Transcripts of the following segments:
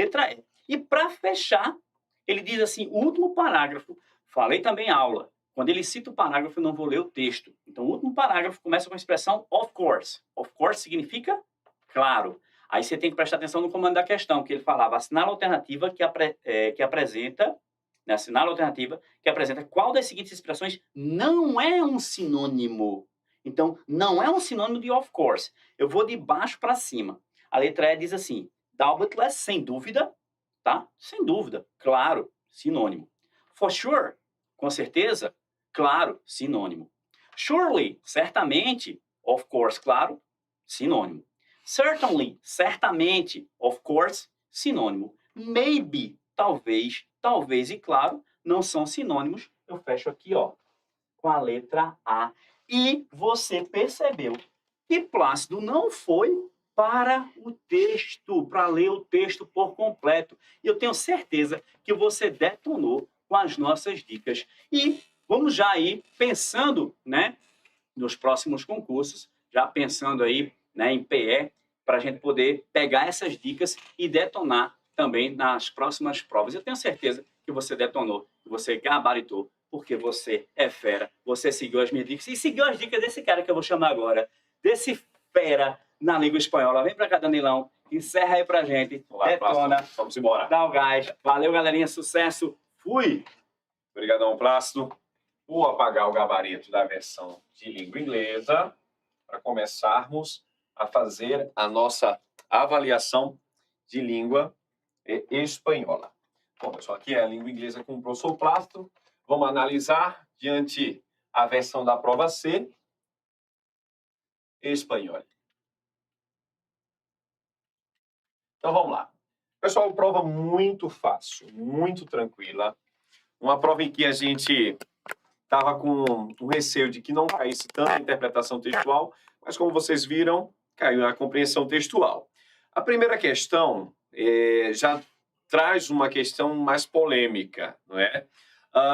letra E. E para fechar, ele diz assim, o último parágrafo, falei também em aula, quando ele cita o parágrafo, eu não vou ler o texto. Então, o último parágrafo começa com a expressão of course. Of course significa claro. Aí você tem que prestar atenção no comando da questão, que ele falava assinala a alternativa que apresenta, né, assinala a alternativa que apresenta qual das seguintes expressões não é um sinônimo. Então, não é um sinônimo de of course. Eu vou de baixo para cima. A letra E diz assim, doubtless, sem dúvida, tá? Sem dúvida, claro, sinônimo. For sure, com certeza, claro, sinônimo. Surely, certamente, of course, claro, sinônimo. Certainly, certamente, of course, sinônimo. Maybe, talvez, talvez e claro, não são sinônimos. Eu fecho aqui, ó, com a letra A. E você percebeu que Plácido não foi para o texto, para ler o texto por completo. E eu tenho certeza que você detonou com as nossas dicas. E vamos já aí pensando, né, nos próximos concursos, já pensando aí, né, em PE, para a gente poder pegar essas dicas e detonar também nas próximas provas. Eu tenho certeza que você detonou, que você gabaritou, porque você é fera, você seguiu as minhas dicas e seguiu as dicas desse cara que eu vou chamar agora, desse fera na língua espanhola. Vem para cá, Danilão, encerra aí pra gente, Olá, detona, Plácido. Vamos embora. dá o gás. Valeu, galerinha, sucesso, fui! Obrigadão, Plácido. Vou apagar o gabarito da versão de língua inglesa para começarmos a fazer a nossa avaliação de língua espanhola. Bom, pessoal, aqui é a língua inglesa com o professor Plácido. Vamos analisar diante a versão da prova C, espanhol. Então, vamos lá. Pessoal, prova muito fácil, muito tranquila. Uma prova em que a gente estava com um receio de que não caísse tanto a interpretação textual, mas como vocês viram, caiu a compreensão textual. A primeira questão já traz uma questão mais polêmica, não é?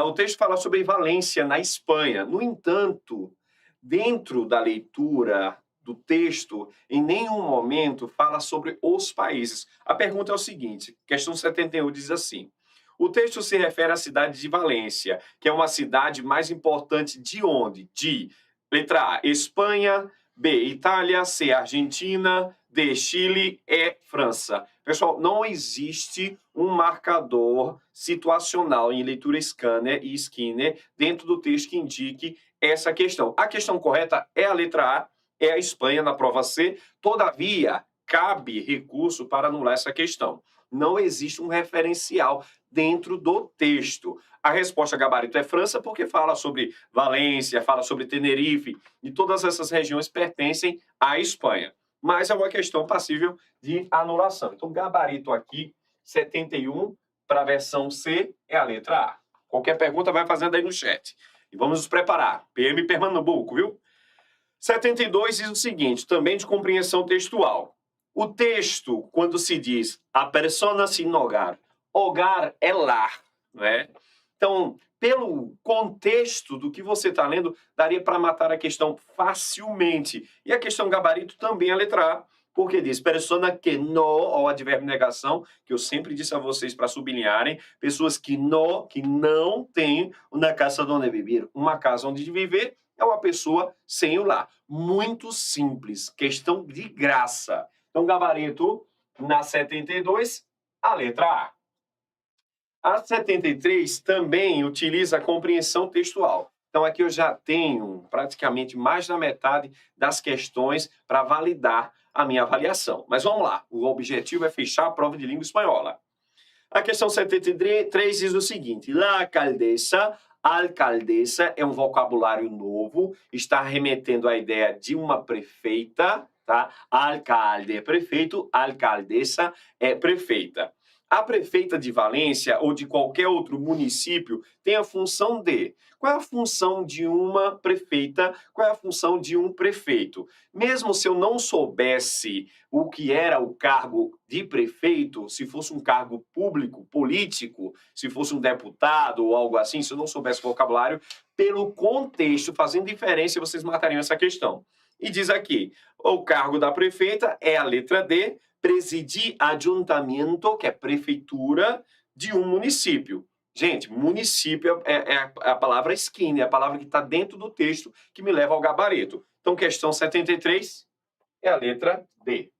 O texto fala sobre Valência, na Espanha. No entanto, dentro da leitura do texto, em nenhum momento fala sobre os países. A pergunta é o seguinte, questão 71 diz assim, o texto se refere à cidade de Valência, que é uma cidade mais importante de onde? De, letra A, Espanha, B, Itália, C, Argentina, D, Chile, E, França. Pessoal, não existe um marcador situacional em leitura Scanner e Skinner dentro do texto que indique essa questão. A questão correta é a letra A, é a Espanha na prova C. Todavia, cabe recurso para anular essa questão. Não existe um referencial dentro do texto. A resposta gabarito é França, porque fala sobre Valência, fala sobre Tenerife, e todas essas regiões pertencem à Espanha. Mas é uma questão passível de anulação. Então, gabarito aqui, 71, para a versão C, é a letra A. Qualquer pergunta, vai fazendo aí no chat. E vamos nos preparar. PM Pernambuco, viu? 72 diz o seguinte, também de compreensão textual. O texto, quando se diz a persona sin hogar, hogar é lar, não é? Então, pelo contexto do que você está lendo, daria para matar a questão facilmente. E a questão gabarito também é a letra A, porque diz persona que no, ou advérbio negação, que eu sempre disse a vocês para sublinharem, pessoas que não têm uma casa onde viver, uma casa onde viver, é uma pessoa sem o lar. Muito simples, questão de graça. Então, gabarito na 72, a letra A. A 73 também utiliza a compreensão textual. Então, aqui eu já tenho praticamente mais da metade das questões para validar a minha avaliação. Mas vamos lá, o objetivo é fechar a prova de língua espanhola. A questão 73 diz o seguinte, la alcaldesa é um vocabulário novo, está remetendo à ideia de uma prefeita, tá? Alcalde é prefeito, alcaldesa é prefeita. A prefeita de Valência ou de qualquer outro município tem a função de... Qual é a função de uma prefeita? Qual é a função de um prefeito? Mesmo se eu não soubesse o que era o cargo de prefeito, se fosse um cargo público, político, se fosse um deputado ou algo assim, se eu não soubesse o vocabulário, pelo contexto, fazendo diferença, vocês matariam essa questão. E diz aqui, o cargo da prefeita é a letra D, presidir ajuntamento, que é prefeitura de um município. Gente, município é a palavra skin, é a palavra que está dentro do texto que me leva ao gabarito. Então, questão 73 é a letra D.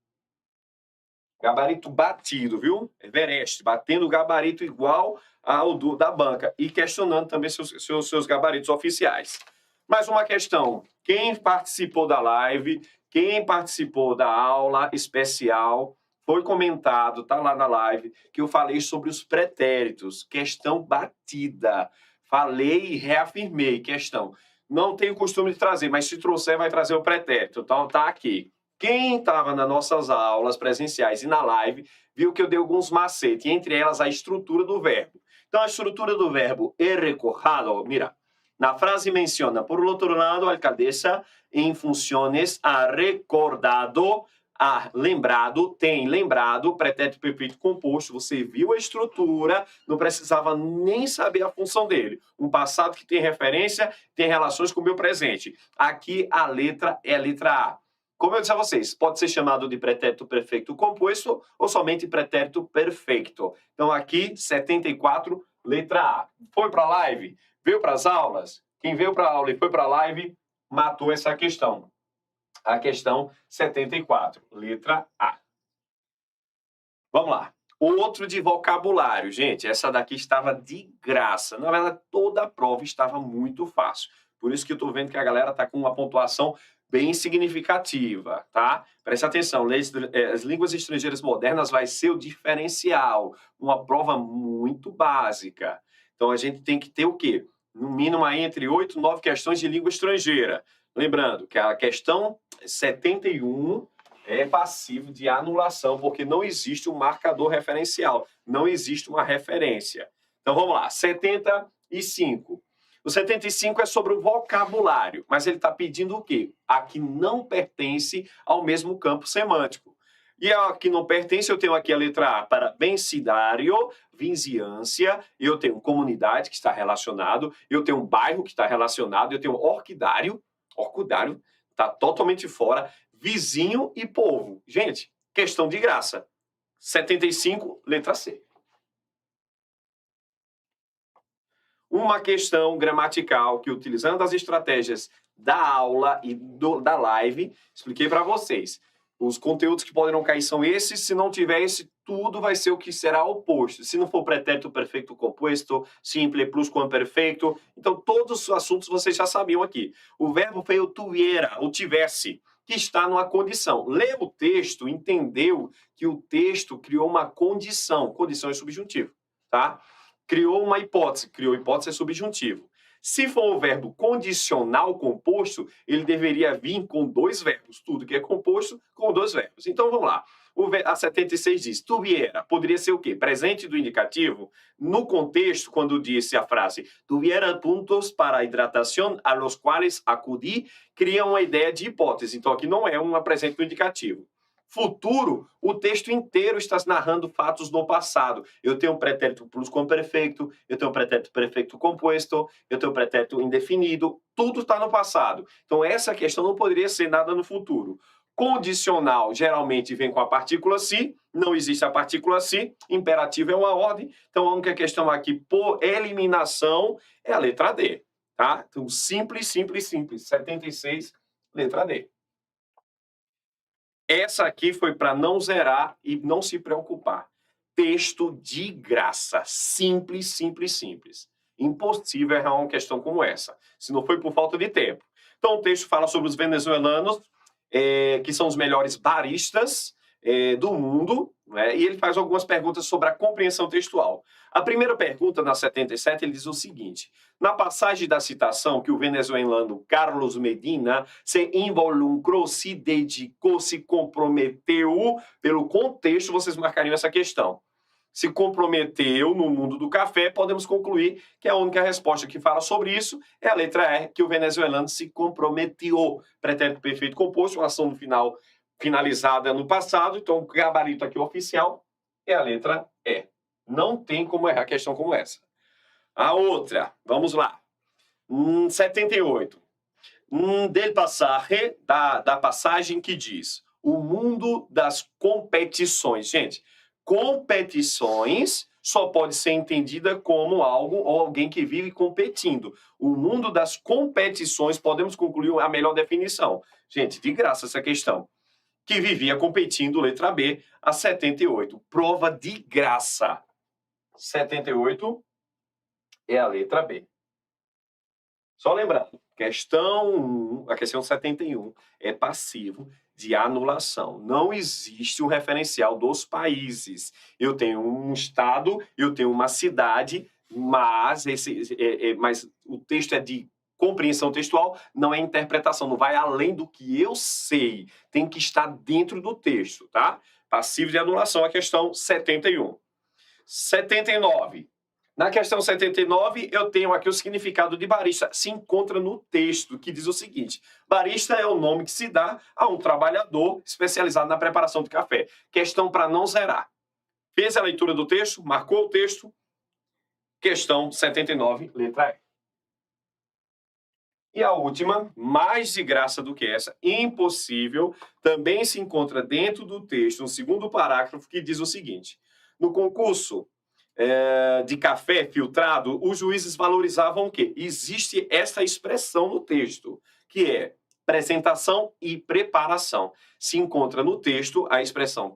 Gabarito batido, viu? Everest, batendo o gabarito igual ao da banca e questionando também seus gabaritos oficiais. Mais uma questão. Quem participou da live, quem participou da aula especial, foi comentado, tá lá na live, que eu falei sobre os pretéritos. Questão batida. Falei e reafirmei. Questão. Não tenho costume de trazer, mas se trouxer, vai trazer o pretérito. Então, tá aqui. Quem estava nas nossas aulas presenciais e na live, viu que eu dei alguns macetes, entre elas a estrutura do verbo. Então, a estrutura do verbo he recordado, mira, na frase menciona, por outro lado, a alcaldesa, em funções, ha recordado, ha lembrado, tem lembrado, pretérito perfeito composto, você viu a estrutura, não precisava nem saber a função dele. Um passado que tem referência, tem relações com o meu presente. Aqui a letra é a letra A. Como eu disse a vocês, pode ser chamado de pretérito perfeito composto ou somente pretérito perfeito. Então, aqui, 74, letra A. Foi para a live? Veio para as aulas? Quem veio para a aula e foi para a live, matou essa questão. A questão 74, letra A. Vamos lá. Outro de vocabulário. Gente, essa daqui estava de graça. Na verdade, toda a prova estava muito fácil. Por isso que eu estou vendo que a galera está com uma pontuação bem significativa, tá? Preste atenção, as línguas estrangeiras modernas vai ser o diferencial, uma prova muito básica. Então, a gente tem que ter o quê? No mínimo, aí, entre 8 e 9 questões de língua estrangeira. Lembrando que a questão 71 é passivo de anulação, porque não existe um marcador referencial, não existe uma referência. Então, vamos lá, 75. O 75 é sobre o vocabulário, mas ele está pedindo o quê? A que não pertence ao mesmo campo semântico. E a que não pertence, eu tenho aqui a letra A para vencidário, vizinhança, eu tenho comunidade que está relacionado, eu tenho um bairro que está relacionado, eu tenho orquidário está totalmente fora, vizinho e povo. Gente, questão de graça. 75, letra C. Uma questão gramatical que, utilizando as estratégias da aula e da live, expliquei para vocês. Os conteúdos que poderão cair são esses. Se não tiver esse, tudo vai ser o que será oposto. Se não for pretérito perfeito composto, simples, pluscuamperfeito. Então, todos os assuntos vocês já sabiam aqui. O verbo foi o tuviera, o tivesse, que está numa condição. Leu o texto, entendeu que o texto criou uma condição. Condição é subjuntivo, tá? Criou uma hipótese. Criou hipótese é subjuntivo. Se for um verbo condicional composto, ele deveria vir com dois verbos. Tudo que é composto, com dois verbos. Então, vamos lá. A 76 diz, tuviera, poderia ser o quê? Presente do indicativo. No contexto, quando disse a frase, tuviera puntos para hidratación a los cuales acudí, cria uma ideia de hipótese. Então, aqui não é um presente do indicativo. Futuro, o texto inteiro está narrando fatos no passado. Eu tenho um pretérito pluscuamperfeito, eu tenho um pretérito perfeito composto, eu tenho um pretérito indefinido, tudo está no passado. Então, essa questão não poderia ser nada no futuro. Condicional geralmente vem com a partícula se, não existe a partícula se, imperativo é uma ordem. Então, a única questão aqui, por eliminação, é a letra D. Tá? Então, simples, simples, simples. 76, letra D. Essa aqui foi para não zerar e não se preocupar. Texto de graça. Simples, simples, simples. Impossível errar uma questão como essa, se não foi por falta de tempo. Então, o texto fala sobre os venezuelanos, que são os melhores baristas do mundo, né? E ele faz algumas perguntas sobre a compreensão textual. A primeira pergunta, na 77, ele diz o seguinte: na passagem da citação que o venezuelano Carlos Medina se involucrou, se dedicou, se comprometeu, pelo contexto, vocês marcariam essa questão. Se comprometeu no mundo do café, podemos concluir que a única resposta que fala sobre isso é a letra R, que o venezuelano se comprometeu. Pretérito perfeito composto, uma ação no final finalizada no passado, então o gabarito aqui oficial é a letra E. Não tem como errar questão como essa. A outra, vamos lá. 78. del passare, da passagem que diz o mundo das competições. Gente, competições só pode ser entendida como algo ou alguém que vive competindo. O mundo das competições, podemos concluir a melhor definição. Gente, de graça essa questão. Que vivia competindo, letra B, a 78. Prova de graça. 78 é a letra B. Só lembrando, a questão 71 é passivo de anulação. Não existe um referencial dos países. Eu tenho um estado, eu tenho uma cidade, mas o texto é de compreensão textual, não é interpretação, não vai além do que eu sei. Tem que estar dentro do texto, tá? Passivo de anulação, a questão 71. 79. Na questão 79, eu tenho aqui o significado de barista. Se encontra no texto, que diz o seguinte: barista é o nome que se dá a um trabalhador especializado na preparação de café. Questão para não zerar. Fez a leitura do texto? Marcou o texto? Questão 79, letra E. E a última, mais de graça do que essa, impossível, também se encontra dentro do texto, no segundo parágrafo, que diz o seguinte: no concurso de café filtrado, os juízes valorizavam o quê? Existe essa expressão no texto, que é apresentação e preparação. Se encontra no texto a expressão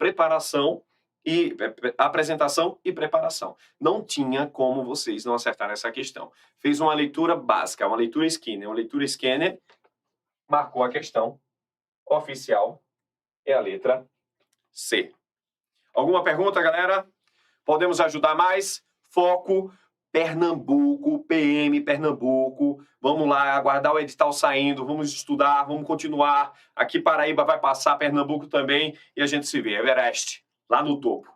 apresentação e preparação. Não tinha como vocês não acertarem essa questão. Fez uma leitura básica, uma leitura Skinner. Uma leitura Skinner marcou a questão oficial, é a letra C. Alguma pergunta, galera? Podemos ajudar mais? Foco, Pernambuco, PM Pernambuco. Vamos lá, aguardar o edital saindo, vamos estudar, vamos continuar. Aqui Paraíba vai passar, Pernambuco também, e a gente se vê. Everest, lá no topo.